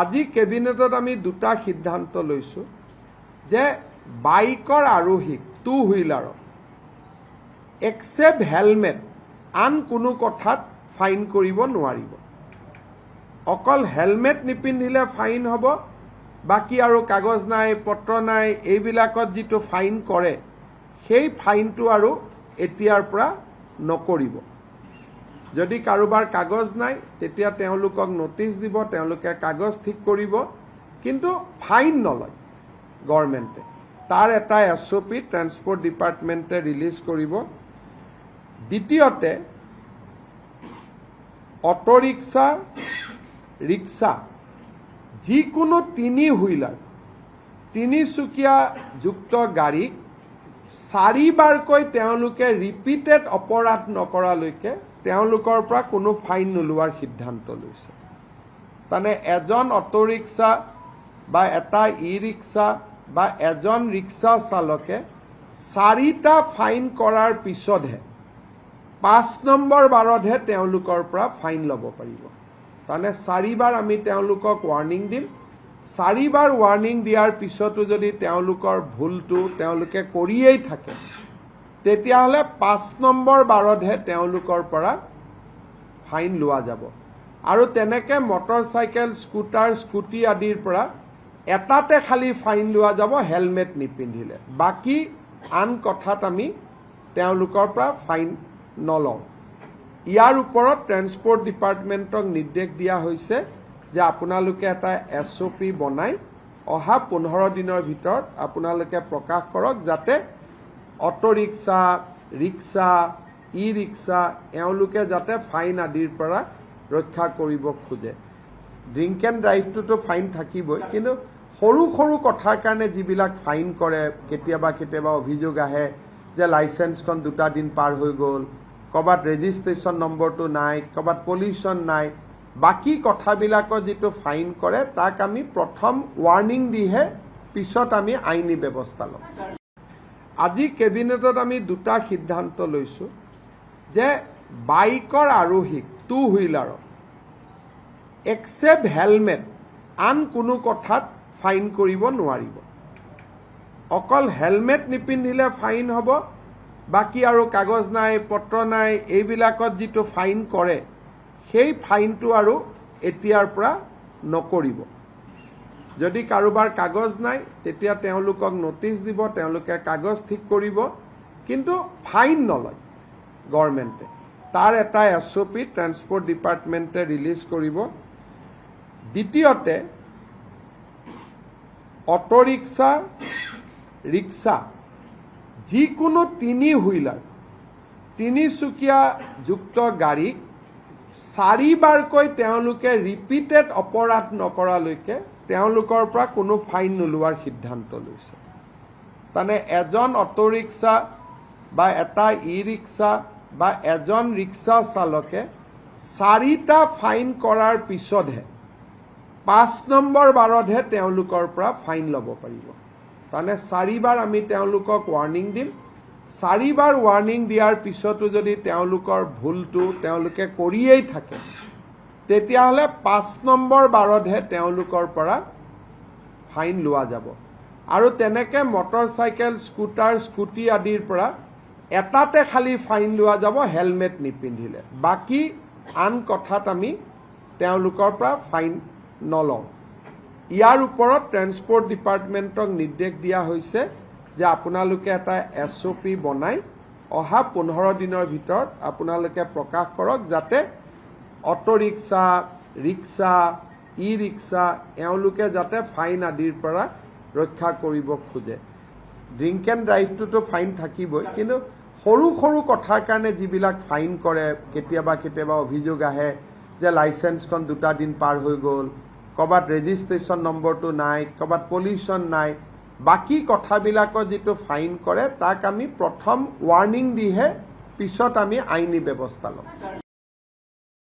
আজি কেবিনেটত আমি দুটা সিদ্ধান্ত লৈছো যে বাইকৰ আৰোহীক টু হুইলাৰৰ এক্সেপ্ট হেলমেট আন কোনো কথাত ফাইন কৰিব নোৱাৰিব। অকল হেলমেট নিপিন্ধিলে ফাইন হ'ব, বাকি আৰু কাগজ নাই পত্ৰ নাই এইবিলাকত যিটো ফাইন কৰে সেই ফাইনটো আৰু এতিয়াৰ পৰা নকৰিব। যদি কাৰোবাৰ কাগজ নাই তেতিয়া তেওঁলোকক নোটিছ দিব, তেওঁলোকে কাগজ ঠিক কৰিব, কিন্তু ফাইন নলয় গভৰ্ণমেণ্টে। তাৰ এটা SOP ট্ৰান্সপৰ্ট ডিপাৰ্টমেণ্টে ৰিলিজ কৰিব। দ্বিতীয়তে অটো ৰিক্সা ৰিক্সা যিকোনো তিনি হুইলাৰ তিনিচুকীয়া যুক্ত গাড়ীক 4বাৰকৈ তেওঁলোকে ৰিপিটেড অপৰাধ নকৰালৈকে তেওঁলোকৰ পৰা কোনো ফাইন নোলোৱাৰ সিদ্ধান্ত লৈছে। মানে এজন অটো ৰিক্সা বা এটা ই ৰিক্সা বা এজন ৰিক্সা চালকে 4টা ফাইন কৰাৰ পিছতহে 5 নম্বৰ বাৰতহে তেওঁলোকৰ পৰা ফাইন ল'ব পাৰিব। মানে 4বাৰ আমি তেওঁলোকক ৱাৰ্ণিং দিম। 4বাৰ ৱাৰ্ণিং দিয়াৰ পিছতো যদি তেওঁলোকৰ ভুলটো তেওঁলোকে কৰিয়েই থাকে তেতিয়াহ'লে 5 নম্বৰ বাৰতহে তেওঁলোকৰ পৰা ফাইন লোৱা যাব। আৰু তেনেকে মটৰচাইকেল স্কুটাৰ স্কুটি আদিৰ পৰা এটাতে খালি ফাইন লোৱা যাব হেলমেট নিপিন্ধিলে, বাকি আন কথাত আমি তেওঁলোকৰ পৰা ফাইন নলওঁ। ইয়াৰ ওপৰত ট্ৰান্সপৰ্ট ডিপাৰ্টমেণ্টক নিৰ্দেশ দিয়া হৈছে যে আপোনালোকে এটা SOP বনাই অহা 15 দিনৰ ভিতৰত আপোনালোকে প্ৰকাশ কৰক, যাতে অটো ৰিক্সা ৰিক্সা ই ৰিক্সা এওঁলোকে যাতে ফাইন আদিৰ পৰা ৰক্ষা কৰিব খোজে। ড্ৰিংক এণ্ড ড্ৰাইভটোতো ফাইন থাকিবই, কিন্তু সৰু সৰু কথাৰ কাৰণে যিবিলাক ফাইন কৰে, কেতিয়াবা কেতিয়াবা অভিযোগ আহে যে লাইচেন্সখন 2টা দিন পাৰ হৈ গ'ল, ক'ৰবাত ৰেজিষ্ট্ৰেশ্যন নম্বৰটো নাই, ক'ৰবাত পলিউশ্যন নাই, বাকী কথাবিলাকত যিটো ফাইন কৰে তাক আমি প্ৰথম ৱাৰ্ণিং দিহে পিছত আমি আইনী ব্যৱস্থা ল'ম। আজি কেবিনেটত আমি দুটা সিদ্ধান্ত লৈছো যে বাইকৰ আৰোহীক টু হুইলাৰৰ এক্সেপ্ট হেলমেট আন কোনো কথাত ফাইন কৰিব নোৱাৰিব। অকল হেলমেট নিপিন্ধিলে ফাইন হ'ব, বাকি আৰু কাগজ নাই পত্ৰ নাই এইবিলাকত যিটো ফাইন কৰে সেই ফাইনটো আৰু এতিয়াৰ পৰা নকৰিব। যদি কাৰোবাৰ কাগজ নাই তেতিয়া তেওঁলোকক নোটিছ দিব, তেওঁলোকে কাগজ ঠিক কৰিব, কিন্তু ফাইন নলয় গভৰ্ণমেণ্টে। তাৰ এটা SOP ট্ৰান্সপৰ্ট ডিপাৰ্টমেণ্টে ৰিলিজ কৰিব। দ্বিতীয়তে অটো ৰিক্সা ৰিক্সা যিকোনো তিনি হুইলাৰ তিনিচুকীয়া যুক্ত গাড়ীক 4বাৰকৈ তেওঁলোকে ৰিপিটেড অপৰাধ নকৰালৈকে তেওঁলোকৰ পৰা কোনো ফাইন নোলোৱাৰ সিদ্ধান্ত লৈছে। মানে এজন অটো ৰিক্সা বা এটা ই ৰিক্সা বা এজন ৰিক্সা চালকে 4টা ফাইন কৰাৰ পিছতহে 5 নম্বৰ বাৰতহে তেওঁলোকৰ পৰা ফাইন ল'ব পাৰিব। মানে 4বাৰ আমি তেওঁলোকক ৱাৰ্ণিং দিম। 4বাৰ ৱাৰ্ণিং দিয়াৰ পিছতো যদি তেওঁলোকৰ ভুলটো তেওঁলোকে কৰিয়েই থাকে তেতিয়াহ'লে 5 নম্বৰ বাৰতহে তেওঁলোকৰ পৰা ফাইন লোৱা যাব। আৰু তেনেকে মটৰচাইকেল স্কুটাৰ স্কুটি আদিৰ পৰা এটাতে খালি ফাইন লোৱা যাব হেলমেট নিপিন্ধিলে, বাকি আন কথাত আমি তেওঁলোকৰ পৰা ফাইন নলওঁ। ইয়াৰ ওপৰত ট্ৰান্সপৰ্ট ডিপাৰ্টমেণ্টক নিৰ্দেশ দিয়া হৈছে যে আপোনালোকে এটা SOP বনাই অহা 15 দিনৰ ভিতৰত আপোনালোকে প্ৰকাশ কৰক, যাতে অটো ৰিক্সা ৰিক্সা ই ৰিক্সা এওঁলোকে যাতে ফাইন আদিৰ পৰা ৰক্ষা কৰিব খোজে। ড্ৰিংক এণ্ড ড্ৰাইভটোতো ফাইন থাকিবই, কিন্তু সৰু সৰু কথাৰ কাৰণে যিবিলাক ফাইন কৰে, কেতিয়াবা কেতিয়াবা অভিযোগ আহে যে লাইচেন্সখন 2টা দিন পাৰ হৈ গ'ল, ক'ৰবাত ৰেজিষ্ট্ৰেশ্যন নম্বৰটো নাই, ক'ৰবাত পলিউশ্যন নাই, বাকী কথাবিলাকত যিটো ফাইন কৰে তাক আমি প্ৰথম ৱাৰ্ণিং দিহে পিছত আমি আইনী ব্যৱস্থা ল'ম।